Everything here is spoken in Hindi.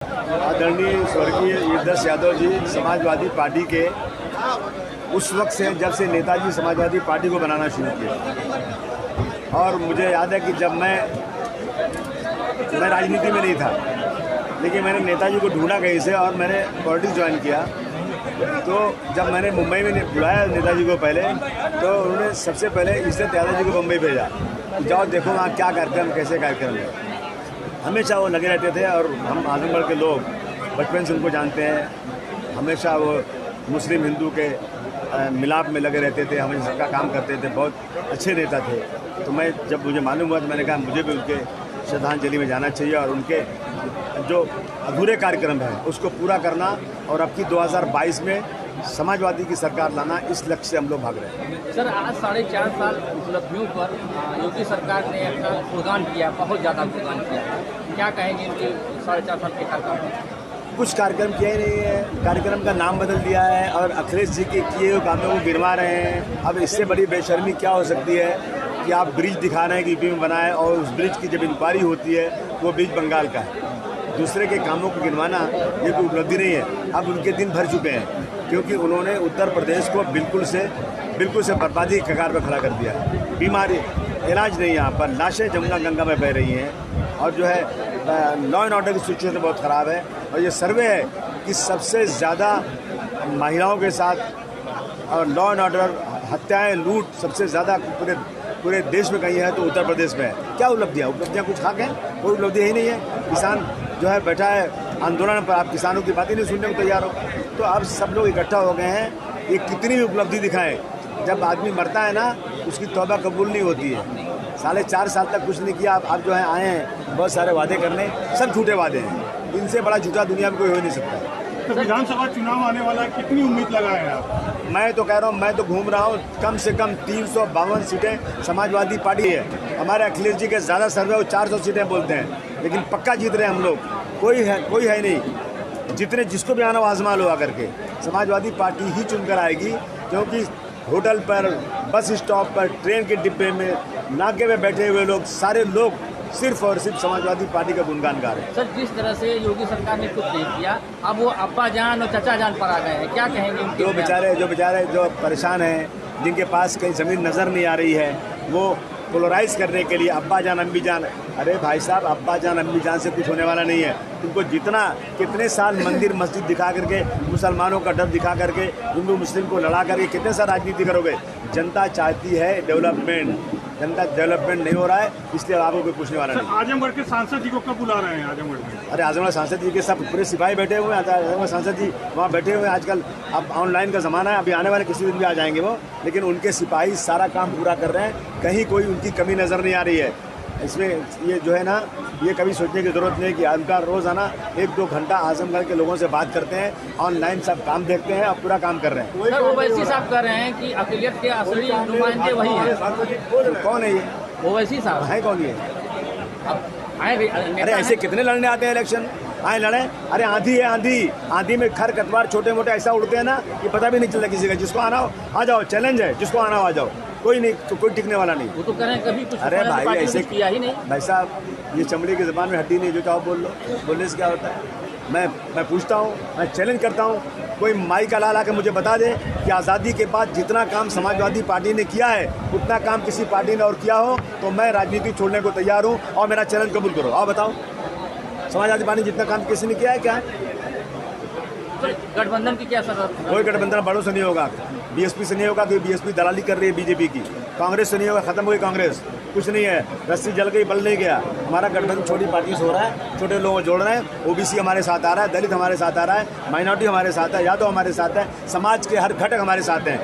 आदरणीय स्वर्गीय ईदस यादव जी समाजवादी पार्टी के उस वक्त से जब से नेताजी समाजवादी पार्टी को बनाना शुरू किया। और मुझे याद है कि जब मैं राजनीति में नहीं था, लेकिन मैंने नेताजी को ढूंढा कहीं से और मैंने पॉलिटिक्स ज्वाइन किया। तो जब मैंने मुंबई में बुलाया नेताजी को पहले, तो उन्होंने सबसे पहले इज्जत यादव जी को मुंबई भेजा, जाओ देखो वहाँ क्या कार्यक्रम, कैसे कार्यक्रम है। हमेशा वो लगे रहते थे और हम आजमगढ़ के लोग बचपन से उनको जानते हैं। हमेशा वो मुस्लिम हिंदू के मिलाप में लगे रहते थे, हमेशा सबका काम करते थे, बहुत अच्छे नेता थे। तो मैं जब मुझे मालूम हुआ तो मैंने कहा मुझे भी उनके श्रद्धांजलि में जाना चाहिए और उनके जो अधूरे कार्यक्रम है उसको पूरा करना, और अब की 2022 में समाजवादी की सरकार लाना, इस लक्ष्य से हम लोग भाग रहे हैं। सर, आज 4.5 साल उपलब्धियों पर योगी सरकार ने अपना गुणगान किया, बहुत ज़्यादा गुणगान किया। क्या कहेंगे इनके 4.5 साल के कार्यकाल? कुछ कार्यक्रम किया ही नहीं है, कार्यक्रम का नाम बदल दिया है और अखिलेश जी के किए हुए कामों को गिरवा रहे हैं। अब इससे बड़ी बेशर्मी क्या हो सकती है कि आप ब्रिज दिखा रहे हैं कि यूपी में बना है, और उस ब्रिज की जब इंक्वायरी होती है वो ब्रिज बंगाल का है। दूसरे के कामों को गिनवाना ये कोई उपलब्धि नहीं है। अब उनके दिन भर चुके हैं, क्योंकि उन्होंने उत्तर प्रदेश को बिल्कुल से बर्बादी के कगार पर खड़ा कर दिया। बीमारी इलाज नहीं, यहाँ पर लाशें जमुना गंगा में बह रही हैं, और जो है लॉ एंड ऑर्डर की सिचुएशन बहुत ख़राब है। और ये सर्वे है कि सबसे ज़्यादा महिलाओं के साथ और लॉ एंड ऑर्डर, हत्याएं, लूट सबसे ज़्यादा पूरे देश में कहीं है तो उत्तर प्रदेश में है। क्या उपलब्धियाँ कुछ खाक हैं? कोई उपलब्धि ही नहीं है। किसान जो है बैठा है आंदोलन पर, आप किसानों की बातें नहीं सुनने को तैयार हो। तो अब सब लोग इकट्ठा हो गए हैं, ये कितनी भी उपलब्धि दिखाएं, जब आदमी मरता है ना उसकी तौबा कबूल नहीं होती है। 4.5 साल तक कुछ नहीं किया, आप जो है आए हैं बहुत सारे वादे करने, सब झूठे वादे हैं। इनसे बड़ा झूठा दुनिया में कोई हो नहीं सकता। तो विधानसभा चुनाव आने वाला है, कितनी उम्मीद लगाए हैं आप? मैं तो कह रहा हूँ, मैं तो घूम रहा हूँ, कम से कम 352 सीटें समाजवादी पार्टी है। हमारे अखिलेश जी के ज़्यादा सर्वे वो 400 सीटें बोलते हैं, लेकिन पक्का जीत रहे हैं हम लोग। कोई है नहीं, जितने जिसको भी आना वो आजमा लो आकर के। समाजवादी पार्टी ही चुनकर आएगी, क्योंकि होटल पर, बस स्टॉप पर, ट्रेन के डिब्बे में, नाके में बैठे हुए लोग, सारे लोग सिर्फ और सिर्फ समाजवादी पार्टी का गुणगान गा रहे हैं। सर, जिस तरह से योगी सरकार ने कुछ नहीं किया, अब वो अब्बा जान और चाचा जान पर आ गए हैं, क्या कहेंगे उनके? जो बेचारे जो परेशान हैं, जिनके पास कहीं ज़मीन नज़र नहीं आ रही है, वो पोलराइज करने के लिए अब्बा जान अम्मी जान। अरे भाई साहब, अब्बा जान अम्मी जान से कुछ होने वाला नहीं है। तुमको कितने साल मंदिर मस्जिद दिखा करके, मुसलमानों का डर दिखा करके, हिंदू मुस्लिम को लड़ा करके कितने साल राजनीति करोगे? जनता चाहती है डेवलपमेंट, जनता डेवलपमेंट नहीं हो रहा है, इसलिए आपको कोई पूछने वाला नहीं। आजमगढ़ के सांसद जी को कब बुला रहे हैं आजमगढ़ में? अरे आजमगढ़ सांसद जी के सब पूरे सिपाही बैठे हुए हैं, आजमगढ़ सांसद जी वहाँ बैठे हुए हैं। आजकल अब ऑनलाइन का ज़माना है, अभी आने वाले किसी दिन भी आ जाएंगे वो, लेकिन उनके सिपाही सारा काम पूरा कर रहे हैं, कहीं कोई उनकी कमी नज़र नहीं आ रही है। इसमें ये जो है ना, ये कभी सोचने की ज़रूरत नहीं कि उनका रोज़ाना 1-2 घंटा आजमगढ़ के लोगों से बात करते हैं, ऑनलाइन सब काम देखते हैं और पूरा काम कर रहे हैं। सर, ओवैसी साहब कह रहे हैं कि अक़लियत के असली नुमाइंदे वही हैं। कौन है ये? ओवैसी साहब है कौन ये? अरे ऐसे कितने लड़ने आते हैं इलेक्शन, आए लड़े। अरे आंधी है, आंधी में खर खतवार छोटे मोटे ऐसा उड़ते हैं ना कि पता भी नहीं चलता किसी का। जिसको आना हो आ जाओ, चैलेंज है, जिसको आना हो आ जाओ, कोई नहीं तो कोई टिकने वाला नहीं। वो तो कह रहे हैं कभी कुछ। अरे भाई ऐसे किया ही नहीं। भाई साहब, ये चमड़ी की ज़बान में हड्डी नहीं, जो चाहो बोल लो, बोलने से क्या होता है? मैं पूछता हूँ, मैं चैलेंज करता हूँ, कोई माई का लाल आकर मुझे बता दे कि आज़ादी के बाद जितना काम समाजवादी पार्टी ने किया है उतना काम किसी पार्टी ने और किया हो, तो मैं राजनीति छोड़ने को तैयार हूँ और मेरा चैलेंज कबूल करो। आओ बताओ, समाजवादी पार्टी जितना काम किसी ने किया है क्या है? गठबंधन की क्या जरूरत? कोई गठबंधन बड़ों से नहीं होगा, बीएसपी से नहीं होगा, क्योंकि बीएसपी दलाली कर रही है बीजेपी की। कांग्रेस से नहीं होगा, खत्म हो गई कांग्रेस, कुछ नहीं है, रस्सी जल गई, बल नहीं गया। हमारा गठबंधन छोटी पार्टी से हो रहा है, छोटे लोगों को जोड़ रहे हैं। ओबीसी हमारे साथ आ रहा है, दलित हमारे साथ आ रहा है, माइनॉरिटी हमारे साथ है, यादव हमारे साथ है, समाज के हर घटक हमारे साथ हैं।